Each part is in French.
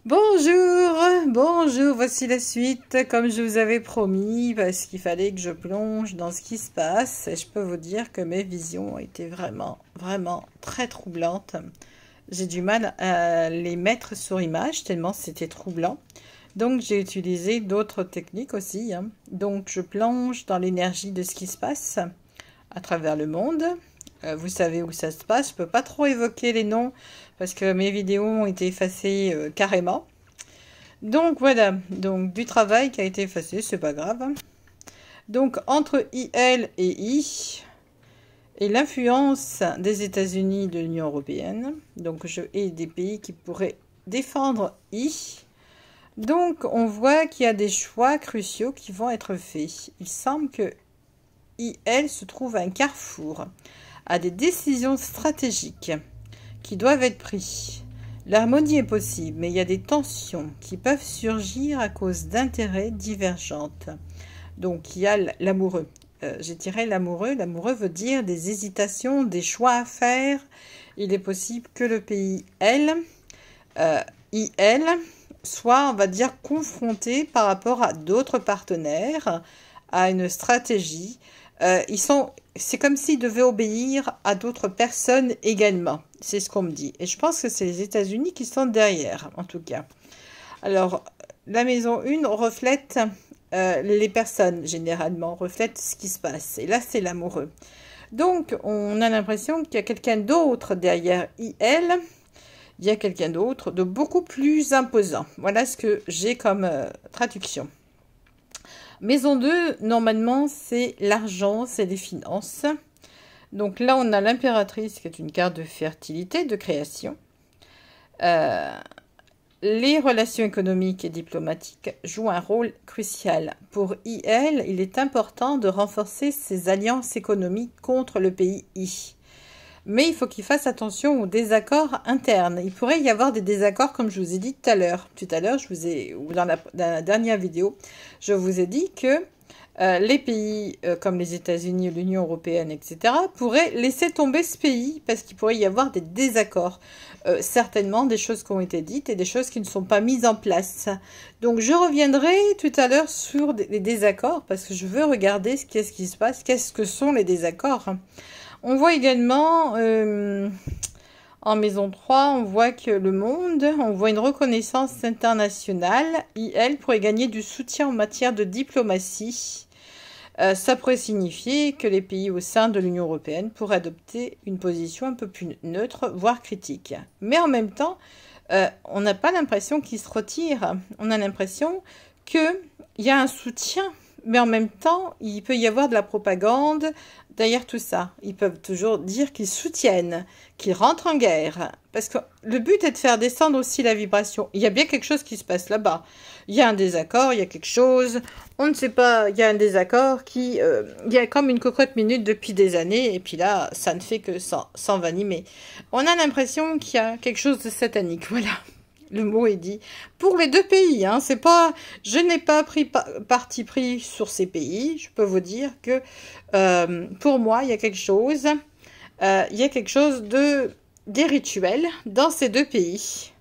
Bonjour, bonjour, voici la suite, comme je vous avais promis, parce qu'il fallait que je plonge dans ce qui se passe, et je peux vous dire que mes visions étaient vraiment très troublantes. J'ai du mal à les mettre sur image, tellement c'était troublant. Donc j'ai utilisé d'autres techniques aussi, hein. Donc je plonge dans l'énergie de ce qui se passe à travers le monde. Vous savez où ça se passe, je peux pas trop évoquer les noms, parce que mes vidéos ont été effacées carrément. Donc voilà, donc du travail qui a été effacé, c'est pas grave. Donc entre IL et I, et l'influence des États-Unis de l'Union européenne, donc je ai des pays qui pourraient défendre I. Donc on voit qu'il y a des choix cruciaux qui vont être faits. Il semble que IL se trouve à un carrefour, à des décisions stratégiques qui doivent être prises. L'harmonie est possible, mais il y a des tensions qui peuvent surgir à cause d'intérêts divergents. Donc il y a l'amoureux. J'ai tiré l'amoureux. L'amoureux veut dire des hésitations, des choix à faire. Il est possible que le pays IL, soit, on va dire, confronté par rapport à d'autres partenaires, à une stratégie. C'est comme s'ils devaient obéir à d'autres personnes également. C'est ce qu'on me dit. Et je pense que c'est les États-Unis qui sont derrière, en tout cas. Alors, la maison 1 reflète les personnes, généralement, reflète ce qui se passe. Et là, c'est l'amoureux. Donc, on a l'impression qu'il y a quelqu'un d'autre derrière IL. Il y a quelqu'un d'autre de beaucoup plus imposant. Voilà ce que j'ai comme traduction. Maison 2, normalement, c'est l'argent, c'est les finances. Donc là, on a l'impératrice qui est une carte de fertilité, de création. Les relations économiques et diplomatiques jouent un rôle crucial. Pour IL, il est important de renforcer ses alliances économiques contre le pays I. Mais il faut qu'il fasse attention aux désaccords internes. Il pourrait y avoir des désaccords, comme je vous ai dit tout à l'heure. Tout à l'heure, dans la dernière vidéo, je vous ai dit que les pays comme les États-Unis, l'Union européenne, etc., pourraient laisser tomber ce pays parce qu'il pourrait y avoir des désaccords. Certainement des choses qui ont été dites et des choses qui ne sont pas mises en place. Donc je reviendrai tout à l'heure sur les désaccords parce que je veux regarder qu'est-ce qui se passe, qu'est-ce que sont les désaccords. On voit également, en maison 3, on voit que le monde, on voit une reconnaissance internationale. IL pourrait gagner du soutien en matière de diplomatie. Ça pourrait signifier que les pays au sein de l'Union européenne pourraient adopter une position un peu plus neutre, voire critique. Mais en même temps, on n'a pas l'impression qu'ils se retirent. On a l'impression qu'il y a un soutien. Mais en même temps, il peut y avoir de la propagande derrière tout ça. Ils peuvent toujours dire qu'ils soutiennent, qu'ils rentrent en guerre. Parce que le but est de faire descendre aussi la vibration. Il y a bien quelque chose qui se passe là-bas. Il y a un désaccord, il y a quelque chose. On ne sait pas, il y a un désaccord qui... il y a comme une cocotte minute depuis des années. Et puis là, ça ne fait que s'envenimer. On a l'impression qu'il y a quelque chose de satanique. Voilà. Le mot est dit. Pour les deux pays, hein, c'est pas, je n'ai pas pris parti pris sur ces pays. Je peux vous dire que pour moi, il y a quelque chose des rituels dans ces deux pays.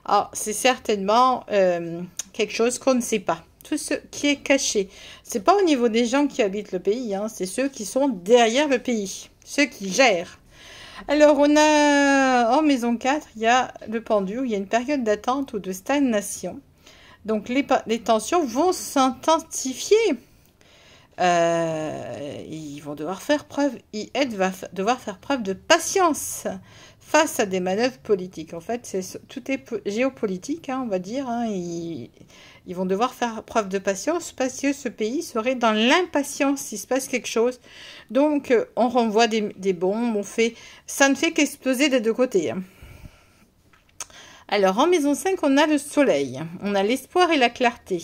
Alors, c'est certainement quelque chose qu'on ne sait pas. Tout ce qui est caché. C'est pas au niveau des gens qui habitent le pays, hein, c'est ceux qui sont derrière le pays, ceux qui gèrent. Alors, on a en maison 4, il y a le pendule, il y a une période d'attente ou de stagnation. Donc, les tensions vont s'intensifier. Ils vont devoir faire preuve, IL va devoir faire preuve de patience face à des manœuvres politiques. En fait, tout est géopolitique, hein, on va dire. Hein, ils vont devoir faire preuve de patience parce que ce pays serait dans l'impatience s'il se passe quelque chose. Donc, on renvoie des bombes, ça ne fait qu'exploser des deux côtés. Hein. Alors, en maison 5, on a le soleil. On a l'espoir et la clarté.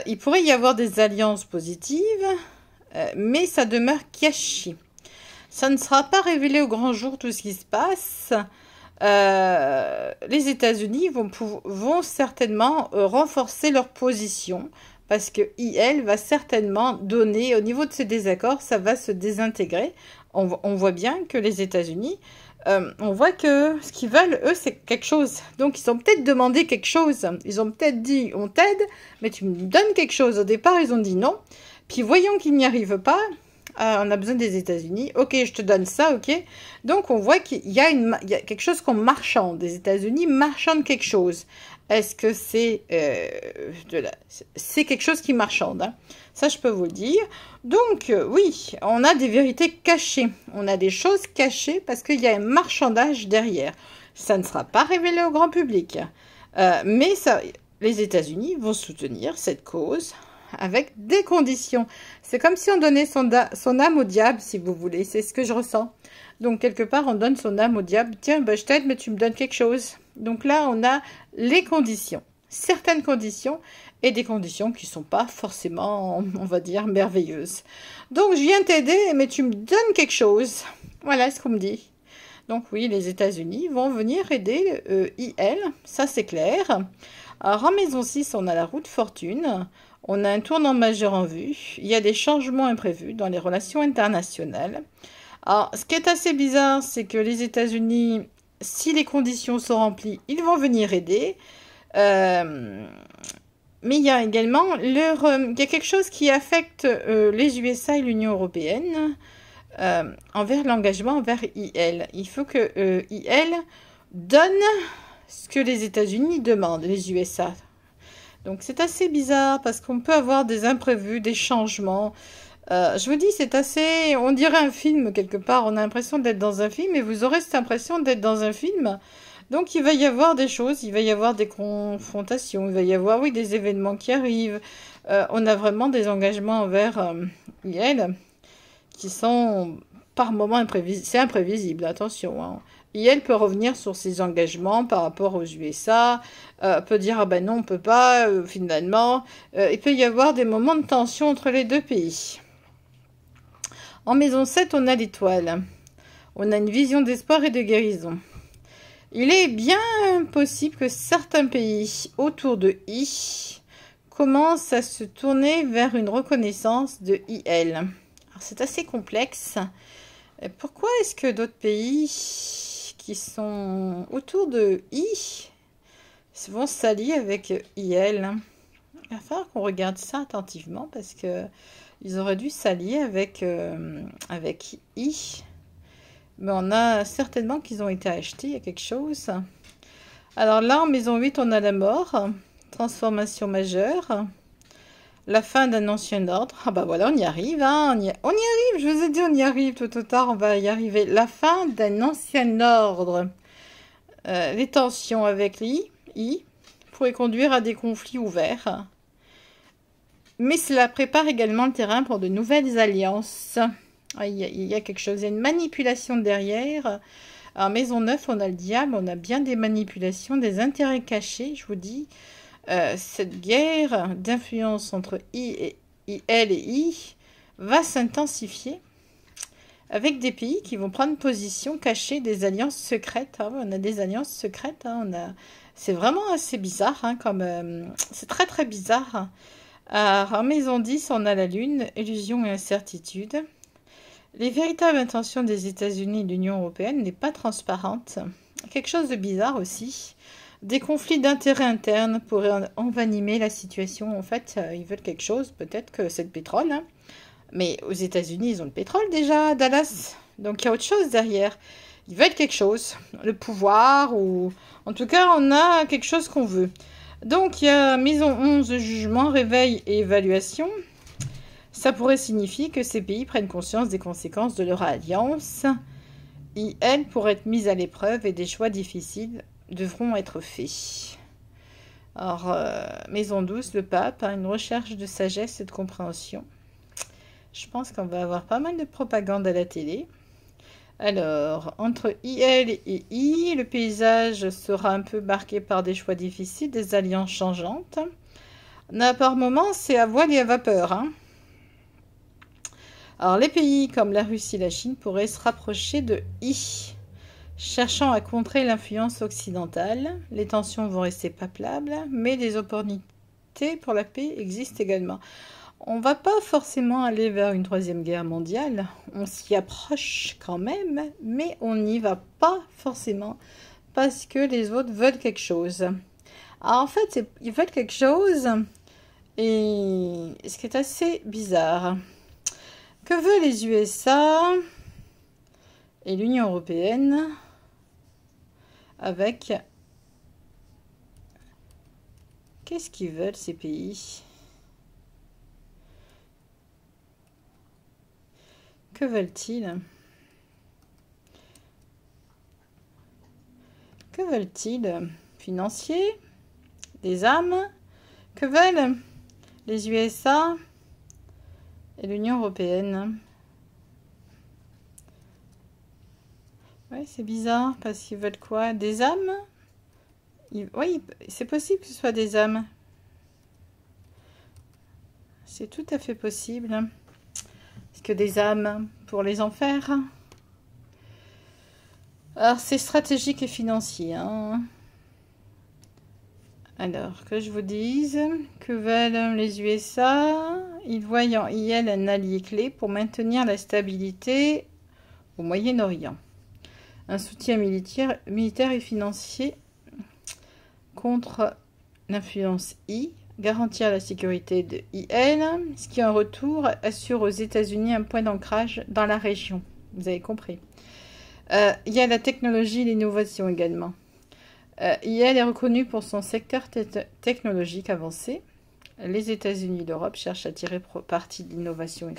Il pourrait y avoir des alliances positives, mais ça demeure caché. Ça ne sera pas révélé au grand jour tout ce qui se passe. Les États-Unis vont certainement renforcer leur position parce que IL va certainement donner, au niveau de ces désaccords, ça va se désintégrer. On voit bien que les États-Unis on voit que ce qu'ils veulent, eux, c'est quelque chose. Donc, ils ont peut-être demandé quelque chose. Ils ont peut-être dit, on t'aide, mais tu me donnes quelque chose. Au départ, ils ont dit non. Puis, voyons qu'ils n'y arrivent pas. On a besoin des États-Unis. Ok, je te donne ça, ok. Donc, on voit qu'il y a quelque chose qu'on marchande. Les États-Unis marchandent quelque chose. Est-ce que c'est c'est quelque chose qui marchande, hein. Ça, je peux vous le dire. Donc, oui, on a des vérités cachées. On a des choses cachées parce qu'il y a un marchandage derrière. Ça ne sera pas révélé au grand public. Mais ça, les États-Unis vont soutenir cette cause avec des conditions. C'est comme si on donnait son âme au diable, si vous voulez. C'est ce que je ressens. Donc, quelque part, on donne son âme au diable. Tiens, ben, je t'aide, mais tu me donnes quelque chose. Donc là, on a les conditions. Certaines conditions et des conditions qui ne sont pas forcément, on va dire, merveilleuses. Donc, je viens t'aider, mais tu me donnes quelque chose. Voilà ce qu'on me dit. Donc, oui, les États-Unis vont venir aider IL, ça c'est clair. Alors, en maison 6, on a la roue de fortune. On a un tournant majeur en vue. Il y a des changements imprévus dans les relations internationales. Alors, ce qui est assez bizarre, c'est que les États-Unis, si les conditions sont remplies, ils vont venir aider. Mais il y a également il y a quelque chose qui affecte les USA et l'Union européenne envers l'engagement envers IL. Il faut que IL donne ce que les États-Unis demandent, les USA. Donc c'est assez bizarre parce qu'on peut avoir des imprévus, des changements. Je vous dis, c'est assez... On dirait un film quelque part. On a l'impression d'être dans un film et vous aurez cette impression d'être dans un film. Donc il va y avoir des choses, il va y avoir des confrontations, il va y avoir, oui, des événements qui arrivent. On a vraiment des engagements envers IL qui sont par moments imprévisibles. C'est imprévisible, attention, hein. IL peut revenir sur ses engagements par rapport aux USA, peut dire, ah ben non, on peut pas, finalement. Il peut y avoir des moments de tension entre les deux pays. En maison 7, on a l'étoile. On a une vision d'espoir et de guérison. Il est bien possible que certains pays autour de I commencent à se tourner vers une reconnaissance de IL. C'est assez complexe. Pourquoi est-ce que d'autres pays qui sont autour de I vont s'allier avec IL? Il va falloir qu'on regarde ça attentivement parce que ils auraient dû s'allier avec I. Mais on a certainement qu'ils ont été achetés, il y a quelque chose. Alors là, en maison 8, on a la mort, transformation majeure, la fin d'un ancien ordre. Ah bah voilà, on y arrive, hein, on y arrive, je vous ai dit, on y arrive, tôt ou tard, on va y arriver. La fin d'un ancien ordre. Les tensions avec I pourraient conduire à des conflits ouverts. Mais cela prépare également le terrain pour de nouvelles alliances. Il y a quelque chose, il y a une manipulation derrière. En maison 9, on a le diable, on a bien des manipulations, des intérêts cachés, je vous dis. Cette guerre d'influence entre IL et I va s'intensifier avec des pays qui vont prendre position cachée, des alliances secrètes. Ah, on a des alliances secrètes, hein, c'est vraiment assez bizarre, hein, c'est très très bizarre. Alors, en maison 10, on a la lune, illusion et incertitude. Les véritables intentions des États-Unis et de l'Union européenne n'est pas transparente. Quelque chose de bizarre aussi. Des conflits d'intérêts internes pourraient envenimer la situation. En fait, ils veulent quelque chose. Peut-être que c'est le pétrole, hein. Mais aux États-Unis, ils ont le pétrole déjà, Dallas. Donc, il y a autre chose derrière. Ils veulent quelque chose. Le pouvoir ou... En tout cas, on a quelque chose qu'on veut. Donc, il y a maison 11, jugement, réveil et évaluation. Ça pourrait signifier que ces pays prennent conscience des conséquences de leur alliance. IL pourrait être mise à l'épreuve et des choix difficiles devront être faits. Alors, maison 12, le pape, hein, une recherche de sagesse et de compréhension. Je pense qu'on va avoir pas mal de propagande à la télé. Alors, entre IL et I, le paysage sera un peu marqué par des choix difficiles, des alliances changeantes. Par moments, c'est à voile et à vapeur, hein. Alors, les pays comme la Russie et la Chine pourraient se rapprocher de I, cherchant à contrer l'influence occidentale. Les tensions vont rester palpables, mais des opportunités pour la paix existent également. On va pas forcément aller vers une troisième guerre mondiale. On s'y approche quand même, mais on n'y va pas forcément parce que les autres veulent quelque chose. Alors en fait, ils veulent quelque chose et ce qui est assez bizarre. Que veulent les USA et l'Union européenne avec... Qu'est-ce qu'ils veulent ces pays? Que veulent-ils? Que veulent-ils? Financiers? Des armes? Que veulent les USA et l'Union européenne? Ouais, c'est bizarre parce qu'ils veulent quoi? Des âmes? Oui, c'est possible que ce soit des âmes. C'est tout à fait possible. Est-ce que des âmes pour les enfers? Alors, c'est stratégique et financier. Hein. Alors, que je vous dise, que veulent les USA? Ils voient en IL un allié clé pour maintenir la stabilité au Moyen-Orient. Un soutien militaire et financier contre l'influence I, garantir la sécurité de IL, ce qui en retour assure aux États-Unis un point d'ancrage dans la région. Vous avez compris. Il y a la technologie et l'innovation également. IL est reconnu pour son secteur technologique avancé. Les États-Unis et l'Europe cherchent à tirer parti de l'innovation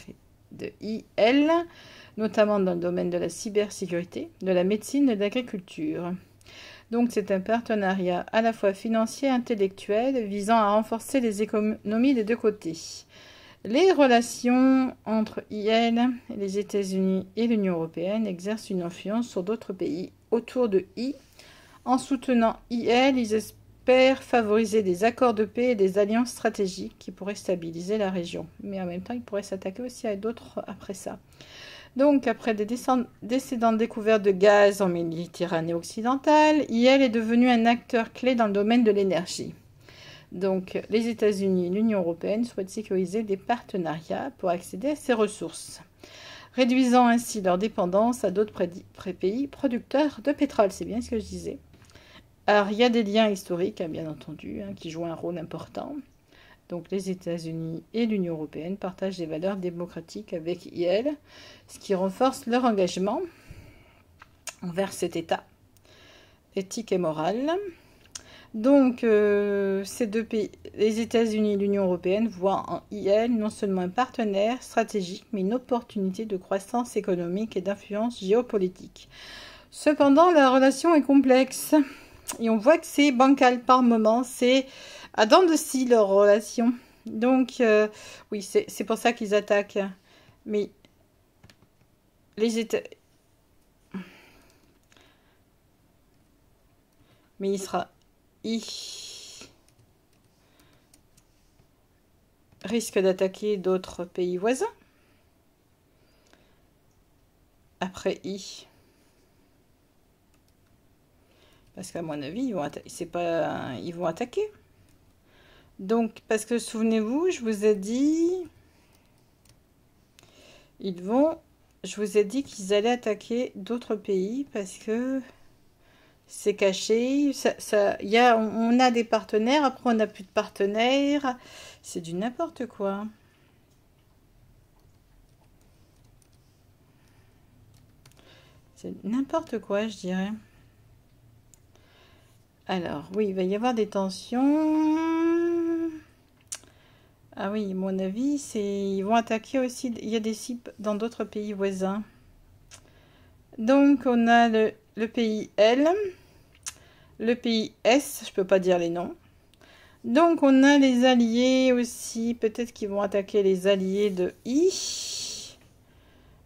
de IL, notamment dans le domaine de la cybersécurité, de la médecine et de l'agriculture. Donc c'est un partenariat à la fois financier et intellectuel visant à renforcer les économies des deux côtés. Les relations entre IL, les États-Unis et l'Union européenne exercent une influence sur d'autres pays autour de I. En soutenant IL, ils espèrent favoriser des accords de paix et des alliances stratégiques qui pourraient stabiliser la région. Mais en même temps, ils pourraient s'attaquer aussi à d'autres après ça. Donc, après des décédentes découvertes de gaz en Méditerranée occidentale, IL est devenu un acteur clé dans le domaine de l'énergie. Donc, les États-Unis et l'Union européenne souhaitent sécuriser des partenariats pour accéder à ces ressources, réduisant ainsi leur dépendance à d'autres pays producteurs de pétrole. C'est bien ce que je disais. Alors, il y a des liens historiques, bien entendu, qui jouent un rôle important. Donc, les États-Unis et l'Union européenne partagent des valeurs démocratiques avec IL, ce qui renforce leur engagement envers cet État éthique et moral. Donc, ces deux pays, les États-Unis et l'Union européenne, voient en IL non seulement un partenaire stratégique, mais une opportunité de croissance économique et d'influence géopolitique. Cependant, la relation est complexe et on voit que c'est bancal par moment, c'est à dents de scie leur relation. Donc, oui, c'est pour ça qu'ils attaquent. Mais les États... Mais il risque d'attaquer d'autres pays voisins. Après I. Parce qu'à mon avis, ils vont attaquer. Donc, parce que souvenez-vous, je vous ai dit... Je vous ai dit qu'ils allaient attaquer d'autres pays parce que c'est caché. On a des partenaires, après on n'a plus de partenaires. C'est du n'importe quoi. C'est n'importe quoi, je dirais. Alors, oui, il va y avoir des tensions. Ah oui, à mon avis, ils vont attaquer aussi. Il y a des cibles dans d'autres pays voisins. Donc, on a le pays L, le pays S, je ne peux pas dire les noms. Donc, on a les alliés aussi. Peut-être qu'ils vont attaquer les alliés de I.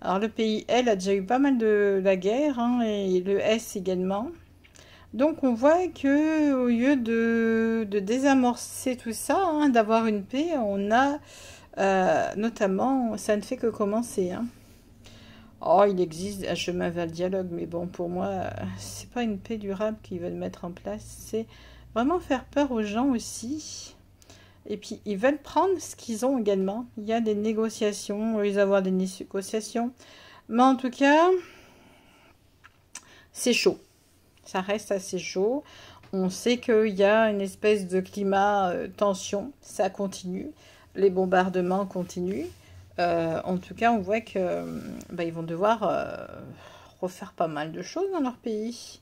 Alors, le pays L a déjà eu pas mal de la guerre, et le S également. Donc, on voit que au lieu de désamorcer tout ça, d'avoir une paix, on a notamment, ça ne fait que commencer. Oh, il existe un chemin vers le dialogue, mais bon, pour moi, c'est pas une paix durable qu'ils veulent mettre en place. C'est vraiment faire peur aux gens aussi. Et puis, ils veulent prendre ce qu'ils ont également. Il y a des négociations, ils vont avoir des négociations. Mais en tout cas, c'est chaud. Ça reste assez chaud. On sait qu'il y a une espèce de climat tension. Ça continue. Les bombardements continuent. En tout cas, on voit que ils vont devoir refaire pas mal de choses dans leur pays.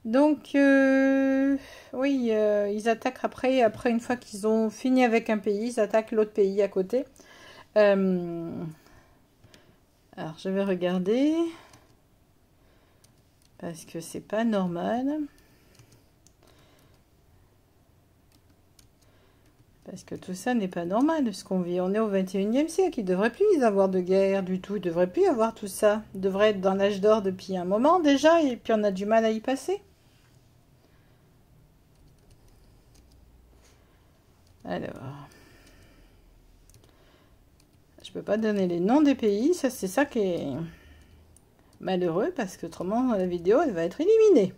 Donc, oui, ils attaquent après une fois qu'ils ont fini avec un pays, ils attaquent l'autre pays à côté. Alors, je vais regarder. Parce que c'est pas normal. Parce que tout ça n'est pas normal, ce qu'on vit. On est au 21e siècle, il ne devrait plus y avoir de guerre du tout. Il ne devrait plus y avoir tout ça. Il devrait être dans l'âge d'or depuis un moment déjà, et puis on a du mal à y passer. Alors, je peux pas donner les noms des pays, ça c'est ça qui est malheureux, parce que autrement la vidéo elle va être éliminée.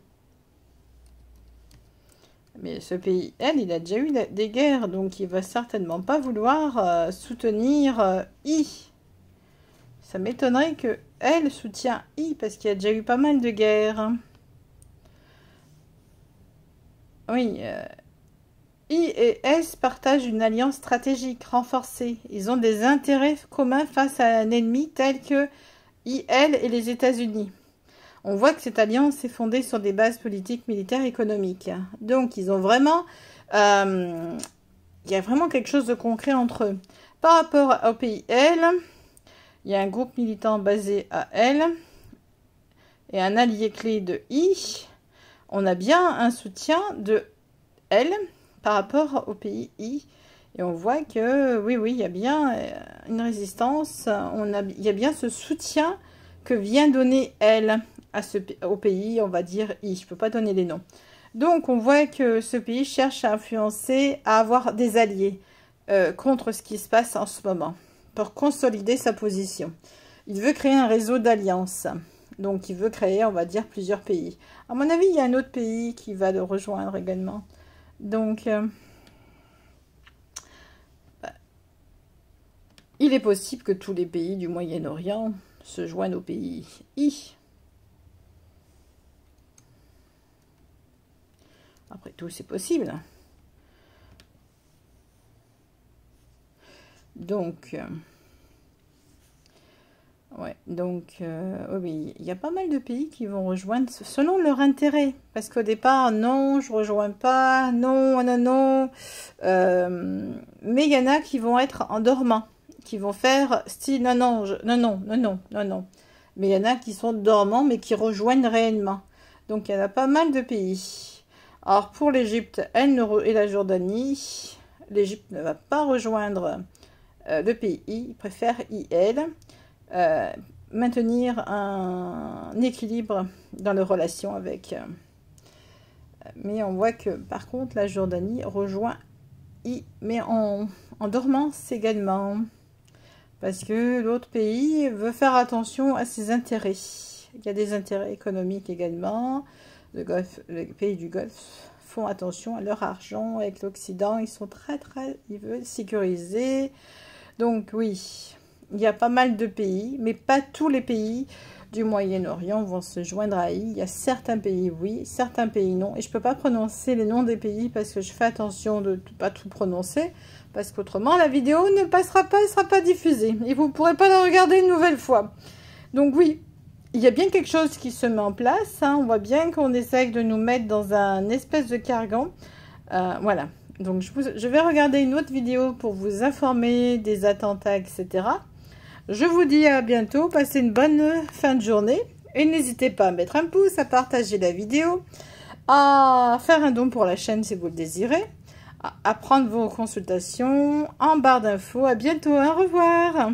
Mais ce pays, il a déjà eu des guerres, donc il va certainement pas vouloir soutenir I. Ça m'étonnerait que elle soutient I, parce qu'il y a déjà eu pas mal de guerres. Oui, I et S partagent une alliance stratégique renforcée. Ils ont des intérêts communs face à un ennemi tel que IL et les États-Unis. On voit que cette alliance est fondée sur des bases politiques, militaires et économiques. Donc, ils ont vraiment... il y a vraiment quelque chose de concret entre eux. Par rapport au pays L, il y a un groupe militant basé à L et un allié clé de I. On a bien un soutien de L par rapport au pays I. Et on voit que, oui, il y a bien une résistance. Il y a bien ce soutien que vient donner L au pays, on va dire I. Je ne peux pas donner les noms. Donc, on voit que ce pays cherche à influencer, à avoir des alliés contre ce qui se passe en ce moment, pour consolider sa position. Il veut créer un réseau d'alliances. Donc, il veut créer, on va dire, plusieurs pays. À mon avis, il y a un autre pays qui va le rejoindre également. Donc, il est possible que tous les pays du Moyen-Orient se joignent au pays I. Après tout, c'est possible. Donc, oui, il y a pas mal de pays qui vont rejoindre selon leur intérêt. Parce qu'au départ, non, je ne rejoins pas, non. Mais il y en a qui vont être en dormant, qui vont faire style non. Mais il y en a qui sont dormants, mais qui rejoignent réellement. Donc, il y en a pas mal de pays. Alors, pour l'Égypte et la Jordanie, l'Égypte ne va pas rejoindre le pays I, il préfère IL. Maintenir un équilibre dans les relations avec. Mais on voit que, par contre, la Jordanie rejoint I, mais en dormance également. Parce que l'autre pays veut faire attention à ses intérêts. Il y a des intérêts économiques également. Les pays du Golfe font attention à leur argent avec l'Occident. Ils sont ils veulent sécuriser. Donc oui, il y a pas mal de pays, mais pas tous les pays du Moyen-Orient vont se joindre à I. Il y a certains pays oui, certains pays non. Et je ne peux pas prononcer les noms des pays parce que je fais attention de ne pas tout prononcer. Parce qu'autrement, la vidéo ne passera pas, elle ne sera pas diffusée. Et vous ne pourrez pas la regarder une nouvelle fois. Donc oui, il y a bien quelque chose qui se met en place. Hein. On voit bien qu'on essaye de nous mettre dans un espèce de cargan. Voilà. Donc je vais regarder une autre vidéo pour vous informer des attentats, etc. Je vous dis à bientôt. Passez une bonne fin de journée. Et n'hésitez pas à mettre un pouce, à partager la vidéo, à faire un don pour la chaîne si vous le désirez, à prendre vos consultations en barre d'infos. À bientôt. Au revoir.